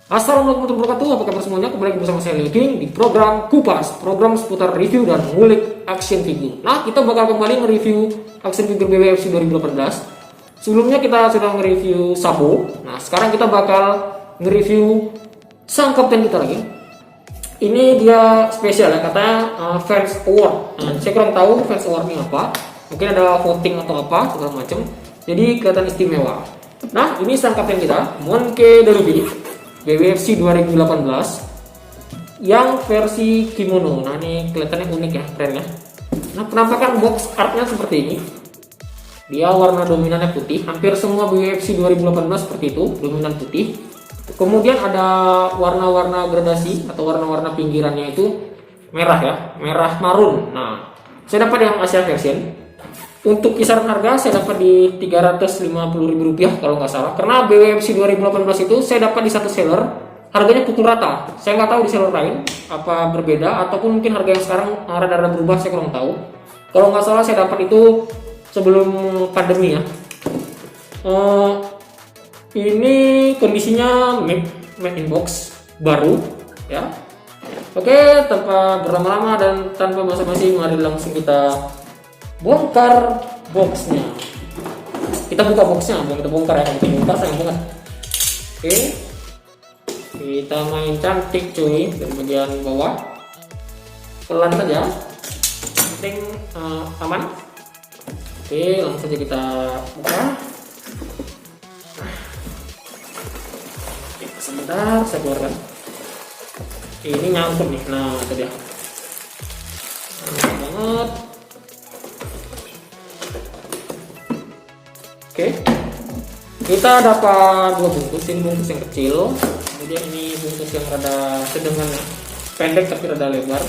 Assalamualaikum warahmatullahi wabarakatuh. Apa kabar semuanya? Kembali lagi bersama saya Leo King di program Kupas, program seputar review dan ngulik action figure. Nah, kita bakal kembali nge-review action figure BWFC 2018. Sebelumnya kita sudah nge-review Sabo. Nah, sekarang kita bakal nge-review sang kapten kita lagi. Ini dia spesial ya, katanya fans award. Nah, saya kurang tahu fans award ini apa. Mungkin ada voting atau apa segala macam. Jadi kelihatan istimewa. Nah, ini sang kapten kita, Monkey Darubi. BWFC 2018 yang versi kimono. Nah, ini kelihatannya unik ya, keren ya. Nah, penampakan box artnya seperti ini. Dia warna dominannya putih. Hampir semua BWFC 2018 seperti itu, dominan putih. Kemudian ada warna-warna gradasi atau warna-warna pinggirannya itu merah ya, merah marun. Nah, saya dapat yang Asia version. Untuk kisaran harga saya dapat di Rp350.000 kalau nggak salah. Karena BWFC 2018 itu saya dapat di satu seller harganya pukul rata. Saya nggak tahu di seller lain apa berbeda ataupun mungkin harga yang sekarang rada-rada berubah, saya kurang tahu. Kalau nggak salah saya dapat itu sebelum pandemi ya. Ini kondisinya made in box baru ya. Oke, tanpa berlama-lama dan tanpa basa-basi, mari langsung kita bongkar boxnya. Kita buka boxnya, bukan kita bongkar ya. Kita bongkar sayang banget. Oke, kita main cantik cuy dari bagian bawah. Pelan saja, penting aman. Oke, langsung saja kita buka. Oke, sebentar saya keluarkan. Ini nyangkut nih. Nah, itu dia. Mantap banget. Oke, kita dapat dua bungkus. Ini bungkus yang kecil, kemudian ini bungkus yang rada sedengan ya, pendek tapi rada lebar.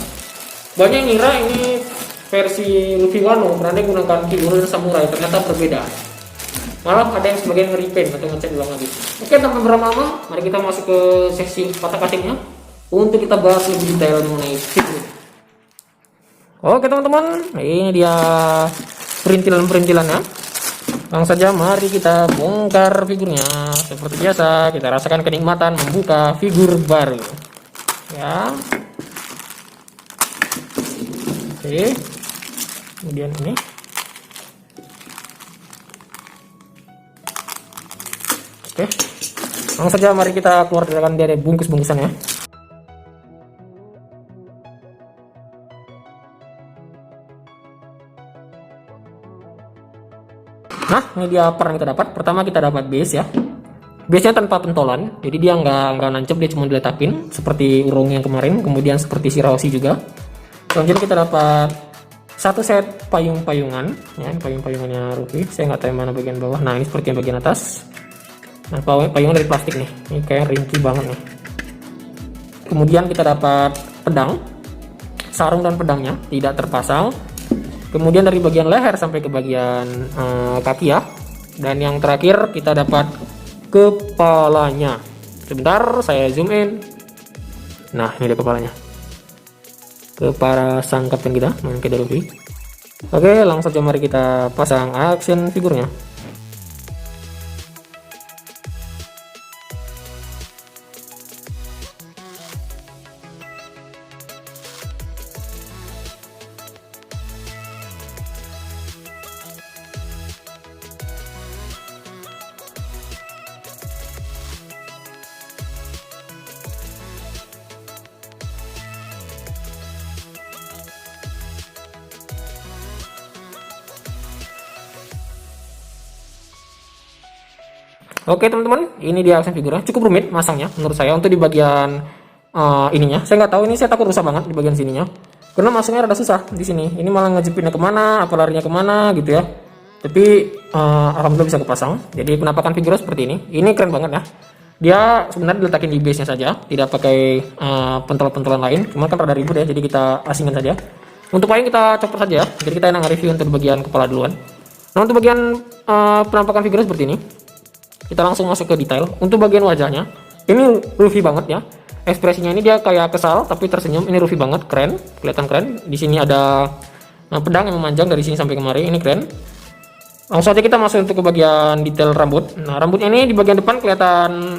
Banyak yang ngira ini versi Luffy Wano karena gunakan figuran samurai, ternyata berbeda. Malah ada yang sebagian nge-repaint atau ngecat ulang lagi. Oke, tanpa berlama-lama, mari kita masuk ke seksi patah katingnya untuk kita bahas lebih detail mengenai figur. Oke teman-teman, ini dia perintilan-perintilannya. Langsung saja mari kita bongkar figurnya. Seperti biasa kita rasakan kenikmatan membuka figur baru ya. Oke, kemudian ini oke, langsung saja mari kita keluarkan dari bungkus-bungkusannya. Nah, ini dia peran kita dapat. Pertama kita dapat base ya. Base-nya tanpa pentolan, jadi dia nggak nancep, dia cuma diletakin seperti urung yang kemarin. Kemudian seperti Shirahoshi juga. Selanjutnya kita dapat satu set payung-payungan, ya, payung-payungannya Ruffy. Saya nggak tahu mana bagian bawah. Nah, ini seperti yang bagian atas. Nah, payung dari plastik nih. Ini kayak ringkih banget nih. Kemudian kita dapat pedang, sarung dan pedangnya tidak terpasang. Kemudian dari bagian leher sampai ke bagian kaki ya. Dan yang terakhir kita dapat kepalanya. Sebentar saya zoom in. Nah, ini dia kepalanya. Kepala sang kapten kita, Monkey Darubi. Oke, langsung saja mari kita pasang action figurnya. Oke teman-teman, ini dia action figurnya. Cukup rumit masangnya menurut saya untuk di bagian ininya. Saya nggak tahu, ini saya takut rusak banget di bagian sininya. Karena masangnya rada susah di sini. Ini malah ngejepitnya kemana, apa larinya kemana gitu ya. Tapi alhamdulillah bisa kepasang. Jadi penampakan figurnya seperti ini. Ini keren banget ya. Dia sebenarnya diletakin di base-nya saja, tidak pakai pentol-pentolan lain. Cuma kan rada ribut ya, jadi kita asingkan saja. Untuk payung kita copot saja. Jadi kita enak review untuk bagian kepala duluan. Nah, untuk bagian penampakan figurnya seperti ini. Kita langsung masuk ke detail. Untuk bagian wajahnya, ini Luffy banget ya. Ekspresinya ini dia kayak kesal tapi tersenyum. Ini Luffy banget, keren, kelihatan keren. Di sini ada pedang yang memanjang dari sini sampai kemari. Ini keren. Langsung saja kita masuk untuk ke bagian detail rambut. Nah, rambutnya ini di bagian depan kelihatan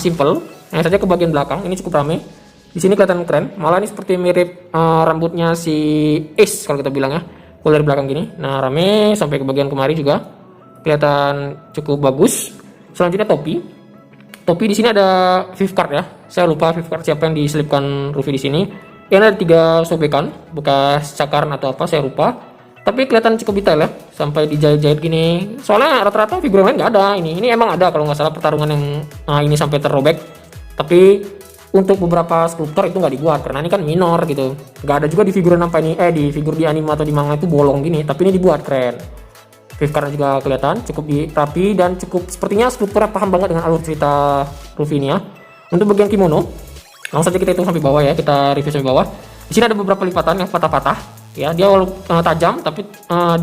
simple, Hanya saja ke bagian belakang ini cukup rame. Di sini kelihatan keren, malah ini seperti mirip rambutnya si Ace kalau kita bilang ya. Kalau dari belakang gini, nah rame sampai ke bagian kemari juga kelihatan cukup bagus. Selanjutnya topi. Topi di sini ada fifth card ya. Saya lupa fifth card siapa yang diselipkan Luffy di sini. Ini ada 3 sobekan bekas cakaran atau apa saya lupa. Tapi kelihatan cukup detail ya, sampai dijahit-jahit gini. Soalnya rata-rata figur lain nggak ada. Ini emang ada kalau nggak salah pertarungan yang ini sampai terrobek. Tapi untuk beberapa skulptor itu nggak dibuat karena ini kan minor gitu. Nggak ada juga di figuran apa ini, di figur di anime atau di manga itu bolong gini. Tapi ini dibuat keren. Fifth card juga kelihatan cukup rapi dan cukup sepertinya skulptornya paham banget dengan alur cerita Luffy ini ya. Untuk bagian kimono, langsung saja kita hitung sampai bawah ya, kita review sampai bawah. Di sini ada beberapa lipatan yang patah-patah. Ya, dia tajam tapi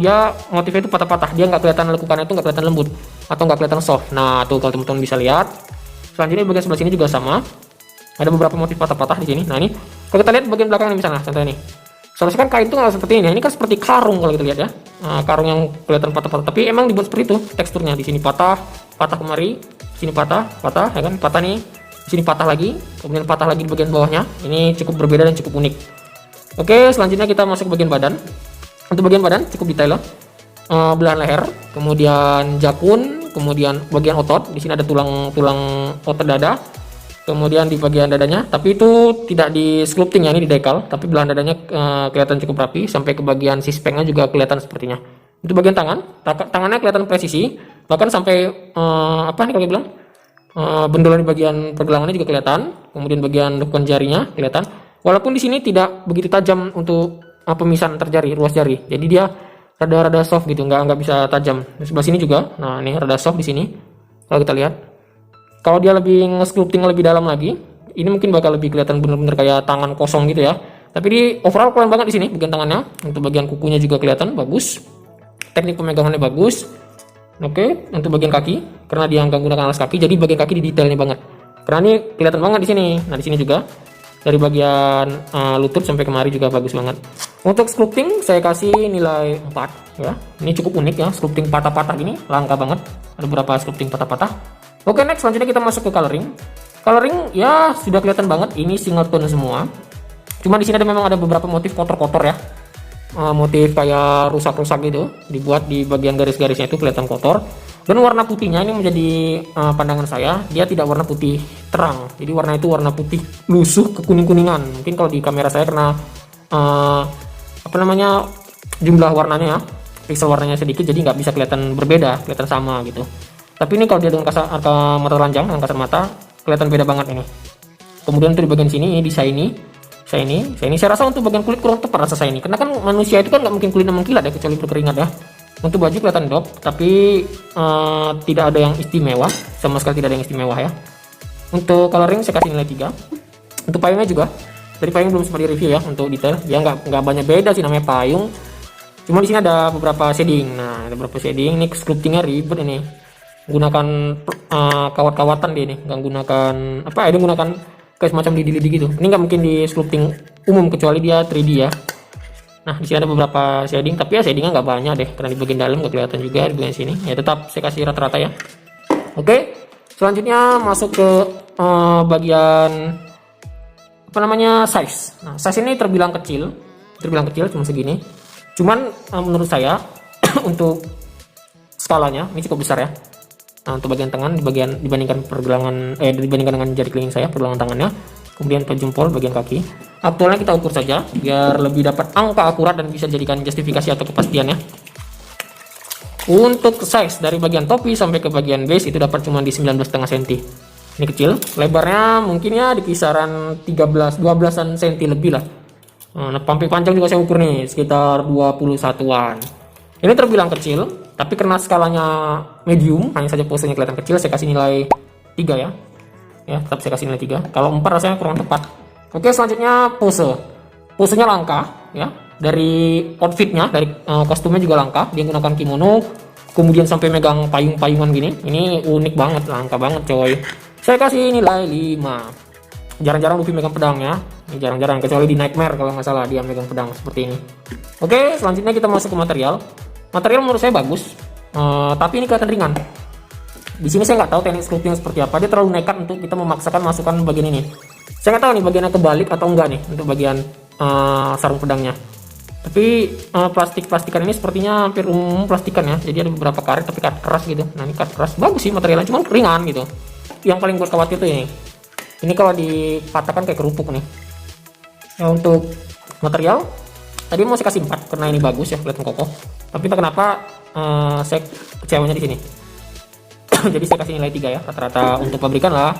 dia motifnya itu patah-patah. Dia nggak kelihatan lekukannya itu nggak kelihatan lembut atau nggak kelihatan soft. Nah, tuh kalau teman-teman bisa lihat. Selanjutnya bagian sebelah sini juga sama. Ada beberapa motif patah-patah di sini. Nah, ini kalau kita lihat bagian belakang ini misalnya, contohnya nih. Seharusnya kan kain itu nggak seperti ini. Ini kan seperti karung kalau kita lihat ya. Karung yang kelihatan patah-patah. Tapi emang dibuat seperti itu teksturnya. Di sini patah, patah kemari, di sini patah, patah, ya kan? Patah nih. Di sini patah lagi, kemudian patah lagi di bagian bawahnya. Ini cukup berbeda dan cukup unik. Oke, selanjutnya kita masuk ke bagian badan. Untuk bagian badan cukup detail loh. Belahan leher, kemudian jakun, kemudian bagian otot. Di sini ada tulang otot dada. Kemudian di bagian dadanya, tapi itu tidak di sculpting ya, ini di decal. Tapi belahan dadanya kelihatan cukup rapi. Sampai ke bagian sispeknya juga kelihatan sepertinya. Untuk bagian tangannya kelihatan presisi. Bahkan sampai apa nih kalau bilang bendolan di bagian pergelangannya juga kelihatan. Kemudian bagian lekukan jarinya kelihatan. Walaupun di sini tidak begitu tajam untuk pemisahan antar jari, ruas jari. Jadi dia rada-rada soft gitu, nggak bisa tajam. Di sebelah sini juga, nah ini rada soft di sini. Kalau kita lihat, kalau dia lebih nge-sculpting lebih dalam lagi, ini mungkin bakal lebih kelihatan bener-bener kayak tangan kosong gitu ya. Tapi di overall keren banget di sini bagian tangannya. Untuk bagian kukunya juga kelihatan bagus. Teknik pemegangannya bagus. Oke, untuk bagian kaki, karena dia nggak menggunakan alas kaki, jadi bagian kaki di detailnya banget. Karena ini kelihatan banget di sini. Nah di sini juga. Dari bagian lutut sampai kemari juga bagus banget. Untuk sculpting saya kasih nilai 4 ya. Ini cukup unik ya, sculpting patah-patah gini, langka banget. Ada beberapa sculpting patah-patah. Oke, next selanjutnya kita masuk ke coloring. Coloring ya sudah kelihatan banget ini single tone semua. Cuma di sini memang ada beberapa motif kotor-kotor ya. Motif kayak rusak-rusak gitu, dibuat di bagian garis-garisnya itu kelihatan kotor. Dan warna putihnya ini menjadi pandangan saya, dia tidak warna putih terang. Jadi warna itu warna putih lusuh ke kuning-kuningan. Mungkin kalau di kamera saya karena jumlah warnanya ya, pixel warnanya sedikit, jadi nggak bisa kelihatan berbeda, kelihatan sama gitu. Tapi ini kalau dia dengan mata telanjang, dengan kasar mata, kelihatan beda banget ini. Kemudian untuk di bagian sini, ini di shiny. Saya rasa untuk bagian kulit kurang tepat rasa shiny. Karena kan manusia itu kan nggak mungkin kulitnya mengkilat ya, kecuali berkeringat ya. Untuk baju kelihatan dop, tapi tidak ada yang istimewa, sama sekali tidak ada yang istimewa ya. Untuk coloring saya kasih nilai 3. Untuk payungnya juga, dari payung belum sempat di review ya untuk detail. Ya nggak banyak beda sih, namanya payung. Cuma di sini ada beberapa shading. Nah, ada beberapa shading. Ini sculptingnya ribet ini. Menggunakan kawat-kawatan dia ini, nggak gunakan dia menggunakan kayak semacam lidi-lidi gitu. Ini nggak mungkin di sculpting umum kecuali dia 3D ya. Nah, di sini ada beberapa shading, tapi ya shadingnya nggak banyak deh, karena di bagian dalam nggak kelihatan juga di bagian sini. Ya tetap saya kasih rata-rata ya. Oke, selanjutnya masuk ke bagian size. Nah, size ini terbilang kecil cuma segini. Cuman menurut saya untuk skalanya ini cukup besar ya. Nah, untuk bagian tangan dibandingkan dengan jari kelingking saya, pergelangan tangannya. Kemudian ke jempol bagian kaki. Aktualnya kita ukur saja biar lebih dapat angka akurat dan bisa jadikan justifikasi atau kepastian ya. Untuk size dari bagian topi sampai ke bagian base itu dapat cuma di 19,5 cm. Ini kecil, lebarnya mungkin ya di kisaran 12-an cm lebih lah. Nah, sampai panjang juga saya ukur nih sekitar 21-an. Ini terbilang kecil, tapi karena skalanya medium, hanya saja posenya kelihatan kecil, saya kasih nilai 3 ya. Ya, tetap saya kasih nilai 3. Kalau 4 rasanya kurang tepat. Oke, selanjutnya posenya langka ya. Dari outfitnya, dari kostumnya juga langka. Dia menggunakan kimono, kemudian sampai megang payung-payungan gini. Ini unik banget, langka banget coy. Saya kasih nilai 5. Jarang-jarang Luffy megang pedang ya. Ini jarang-jarang, kecuali di Nightmare kalau nggak salah dia megang pedang seperti ini. Oke, selanjutnya kita masuk ke material. Material menurut saya bagus, tapi ini kelihatan ringan. Di sini saya nggak tahu teknik sculpting seperti apa, dia terlalu nekat untuk kita memaksakan masukkan bagian ini. Saya nggak tahu nih bagiannya kebalik atau enggak nih untuk bagian sarung pedangnya. Tapi plastikan ini sepertinya hampir umum plastikan ya, jadi ada beberapa karet tapi karet keras gitu. Nah ini karet keras bagus sih materialnya, cuma ringan gitu. Yang paling gue khawatir tuh ini kalau dipatahkan kayak kerupuk nih. Ya, untuk material tadi mau saya kasih 4 karena ini bagus ya, kelihatan kokoh. Tapi entah kenapa saya kecewanya di sini. Jadi saya kasih nilai 3 ya, rata-rata untuk pabrikan lah.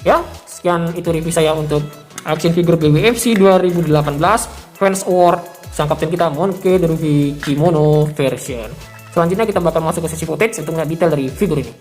Ya, sekian itu review saya untuk action figure BWFC 2018 Fans Award sang kapten kita Monkey the Ruby Kimono version. Selanjutnya kita bakal masuk ke sesi footage untuk melihat detail dari figur ini.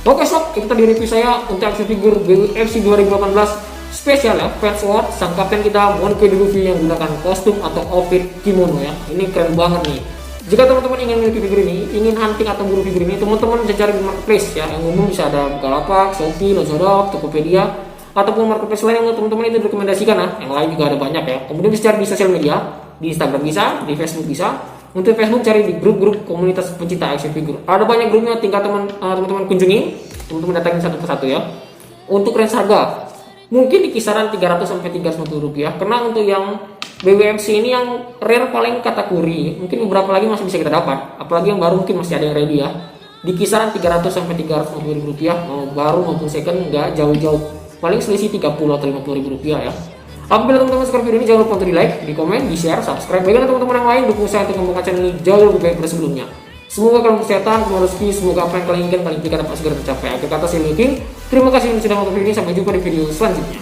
Oke sob, itu tadi review saya untuk action figure BWFC 2018 spesial ya, Fans Award sang kapten kita Monkey D. Luffy yang menggunakan kostum atau outfit kimono ya. Ini keren banget nih. Jika teman-teman ingin memiliki figur ini, ingin hunting atau buru figur ini, teman-teman bisa cari di marketplace ya. Yang umum bisa ada Bukalapak, Shopee, Lazada, Tokopedia, ataupun marketplace lain yang teman-teman itu direkomendasikan ya. Yang lain juga ada banyak ya. Kemudian bisa cari di sosial media, di Instagram bisa, di Facebook bisa. Untuk Facebook cari di grup-grup komunitas pencinta action figure. Ada banyak grupnya, tinggal teman-teman kunjungi, teman-teman datangin satu persatu ya. Untuk range harga mungkin di kisaran 300 sampai 350 rupiah. Karena untuk yang BWFC ini yang rare paling kategori, mungkin beberapa lagi masih bisa kita dapat. Apalagi yang baru mungkin masih ada yang ready ya. Di kisaran 300 sampai 350 ribu rupiah, mau baru maupun second nggak jauh-jauh. Paling selisih 30 atau 50 ribu rupiah ya. Apabila teman-teman suka video ini, jangan lupa untuk di like, di komen, di share, subscribe. Bagaimana teman-teman yang lain dukung saya untuk membuat channel ini jauh lebih baik dari sebelumnya. Semoga kalian kesehatan, semoga rezeki, semoga apa yang kalian inginkan paling tidak dapat segera tercapai. Akhir kata saya King. Terima kasih sudah menonton video ini, sampai jumpa di video selanjutnya.